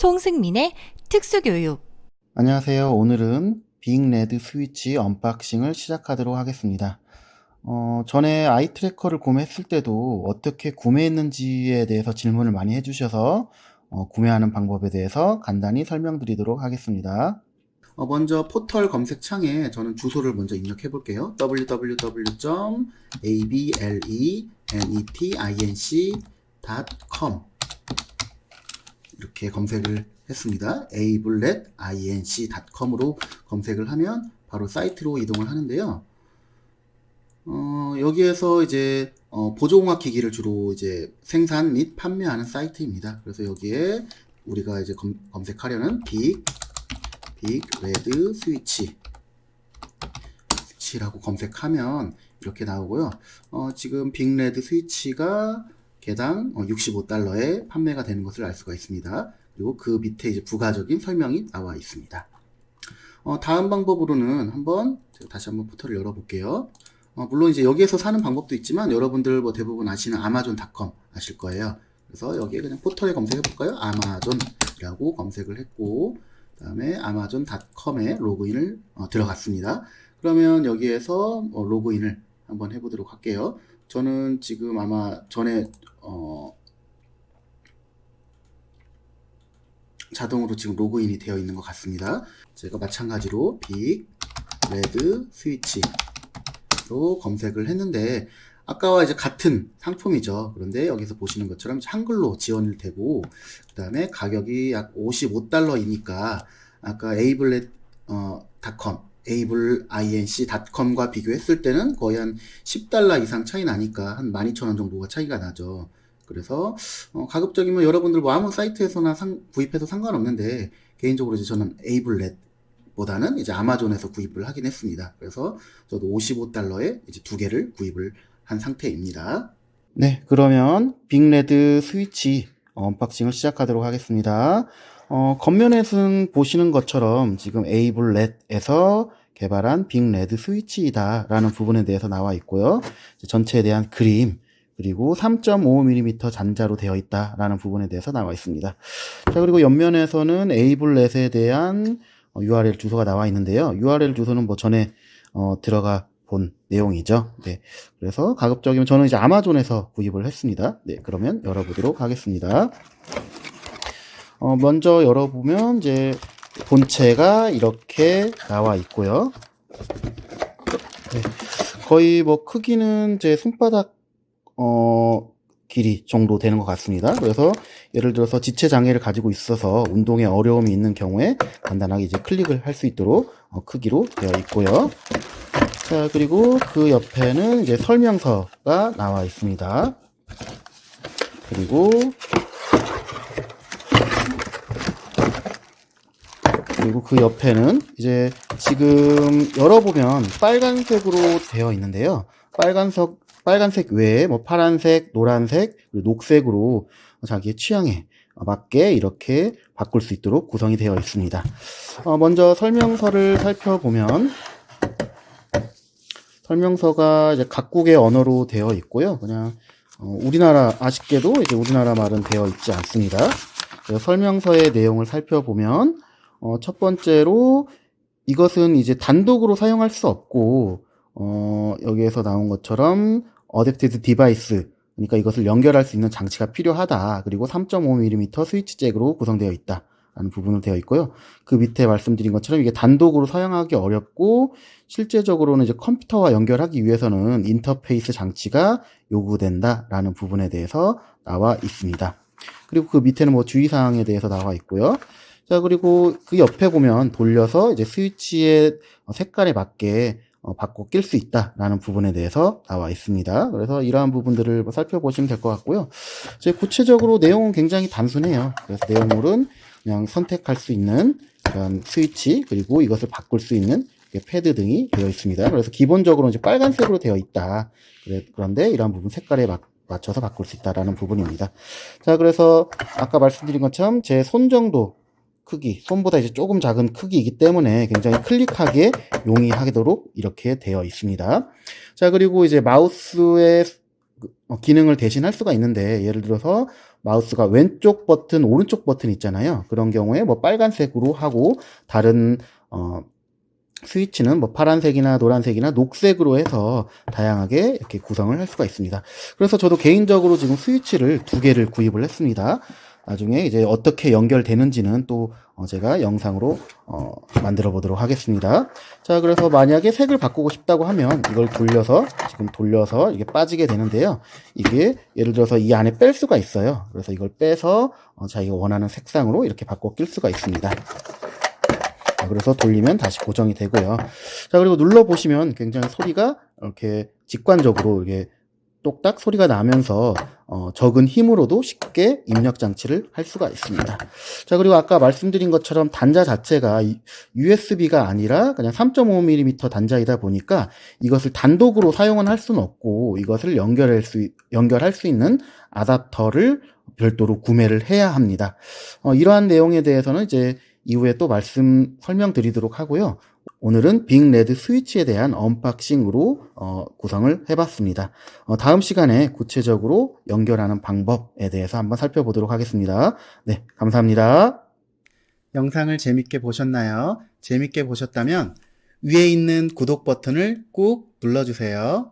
송승민의 특수교육. 안녕하세요. 오늘은 빅레드 스위치 언박싱을 시작하도록 하겠습니다. 전에 아이 트래커를 구매했을 때도 어떻게 구매했는지에 대해서 질문을 많이 해주셔서 구매하는 방법에 대해서 간단히 설명드리도록 하겠습니다. 먼저 포털 검색창에 저는 주소를 먼저 입력해 볼게요. www.ablenetinc.com 이렇게 검색을 했습니다. abletinc.com으로 검색을 하면 바로 사이트로 이동을 하는데요. 여기에서 이제 보조공학 기기를 주로 이제 생산 및 판매하는 사이트입니다. 그래서 여기에 우리가 이제 검색하려는 빅레드 스위치라고 검색하면 이렇게 나오고요. 지금 빅레드 스위치가 개당 $65에 판매가 되는 것을 알 수가 있습니다. 그리고 그 밑에 이제 부가적인 설명이 나와 있습니다. 다음 방법으로는 제가 다시 한번 포털을 열어볼게요. 물론 이제 여기에서 사는 방법도 있지만 여러분들 뭐 대부분 아시는 아마존.com 아실 거예요. 그래서 여기에 그냥 포털에 검색해 볼까요? 아마존이라고 검색을 했고, 그 다음에 아마존.com에 로그인을 들어갔습니다. 그러면 여기에서 로그인을 한번 해보도록 할게요. 저는 지금 아마 전에 자동으로 지금 로그인이 되어 있는 것 같습니다. 제가 마찬가지로 빅레드 스위치로 검색을 했는데 아까와 이제 같은 상품이죠. 그런데 여기서 보시는 것처럼 한글로 지원이 되고, 그 다음에 가격이 약 $55이니까 아까 ableINC.com과 비교했을 때는 거의 한 $10 이상 차이 나니까 한 12,000원 정도가 차이가 나죠. 그래서 가급적이면 여러분들 뭐 아무 사이트에서나 구입해도 상관없는데, 개인적으로 이제 저는 에이블렛보다는 이제 아마존에서 구입을 하긴 했습니다. 그래서 저도 $55에 이제 두 개를 구입을 한 상태입니다. 네, 그러면 빅레드 스위치 언박싱을 시작하도록 하겠습니다. 겉면에는 보시는 것처럼 지금 에이블렛에서 개발한 빅레드 스위치이다 라는 부분에 대해서 나와 있고요. 전체에 대한 그림, 그리고 3.5mm 잔자로 되어 있다 라는 부분에 대해서 나와 있습니다. 자, 그리고 옆면에서는 에이블렛에 대한 URL 주소가 나와 있는데요. URL 주소는 뭐 전에 들어가 본 내용이죠. 네. 그래서 가급적이면 저는 이제 아마존에서 구입을 했습니다. 네, 그러면 열어보도록 하겠습니다. 먼저 열어보면 이제 본체가 이렇게 나와 있고요. 네. 거의 뭐 크기는 제 손바닥 길이 정도 되는 것 같습니다. 그래서 예를 들어서 지체 장애를 가지고 있어서 운동에 어려움이 있는 경우에 간단하게 이제 클릭을 할 수 있도록 크기로 되어 있고요. 자, 그리고 그 옆에는 이제 설명서가 나와 있습니다. 그리고 그 옆에는 이제 지금 열어보면 빨간색으로 되어 있는데요. 빨간색 외에 뭐 파란색, 노란색, 그리고 녹색으로 자기의 취향에 맞게 이렇게 바꿀 수 있도록 구성이 되어 있습니다. 먼저 설명서를 살펴보면 설명서가 이제 각국의 언어로 되어 있고요. 그냥 우리나라 아쉽게도 이제 우리나라 말은 되어 있지 않습니다. 설명서의 내용을 살펴보면 첫 번째로 이것은 이제 단독으로 사용할 수 없고 여기에서 나온 것처럼 어댑티드 디바이스, 그러니까 이것을 연결할 수 있는 장치가 필요하다. 그리고 3.5mm 스위치 잭으로 구성되어 있다 라는 부분으로 되어 있고요. 그 밑에 말씀드린 것처럼 이게 단독으로 사용하기 어렵고 실제적으로는 이제 컴퓨터와 연결하기 위해서는 인터페이스 장치가 요구된다 라는 부분에 대해서 나와 있습니다. 그리고 그 밑에는 뭐 주의사항에 대해서 나와 있고요. 자, 그리고 그 옆에 보면 돌려서 이제 스위치의 색깔에 맞게 바꿔 낄 수 있다라는 부분에 대해서 나와 있습니다. 그래서 이러한 부분들을 살펴보시면 될 것 같고요. 이제 구체적으로 내용은 굉장히 단순해요. 그래서 내용물은 그냥 선택할 수 있는 그런 스위치, 그리고 이것을 바꿀 수 있는 패드 등이 되어 있습니다. 그래서 기본적으로 이제 빨간색으로 되어 있다. 그런데 이러한 부분 색깔에 맞춰서 바꿀 수 있다라는 부분입니다. 자, 그래서 아까 말씀드린 것처럼 제 손 정도 크기, 손보다 이제 조금 작은 크기이기 때문에 굉장히 클릭하기에 용이하도록 이렇게 되어 있습니다. 자, 그리고 이제 마우스의 기능을 대신할 수가 있는데, 예를 들어서 마우스가 왼쪽 버튼, 오른쪽 버튼 있잖아요. 그런 경우에 뭐 빨간색으로 하고 다른 스위치는 뭐 파란색이나 노란색이나 녹색으로 해서 다양하게 이렇게 구성을 할 수가 있습니다. 그래서 저도 개인적으로 지금 스위치를 2개를 구입을 했습니다. 나중에 이제 어떻게 연결되는지는 또 제가 영상으로 만들어 보도록 하겠습니다. 자, 그래서 만약에 색을 바꾸고 싶다고 하면 이걸 지금 돌려서 이게 빠지게 되는데요. 이게 예를 들어서 이 안에 뺄 수가 있어요. 그래서 이걸 빼서 자기가 원하는 색상으로 이렇게 바꿔 낄 수가 있습니다. 그래서 돌리면 다시 고정이 되고요. 자, 그리고 눌러보시면 굉장히 소리가 이렇게 직관적으로 이렇게 똑딱 소리가 나면서 적은 힘으로도 쉽게 입력 장치를 할 수가 있습니다. 자, 그리고 아까 말씀드린 것처럼 단자 자체가 USB가 아니라 그냥 3.5mm 단자이다 보니까 이것을 단독으로 사용은 할 수는 없고 이것을 연결할 수 있는 아답터를 별도로 구매를 해야 합니다. 이러한 내용에 대해서는 이제 이후에 또 설명드리도록 하고요. 오늘은 빅레드 스위치에 대한 언박싱으로 구성을 해봤습니다. 다음 시간에 구체적으로 연결하는 방법에 대해서 한번 살펴보도록 하겠습니다. 네, 감사합니다. 영상을 재밌게 보셨나요? 재밌게 보셨다면 위에 있는 구독 버튼을 꾹 눌러주세요.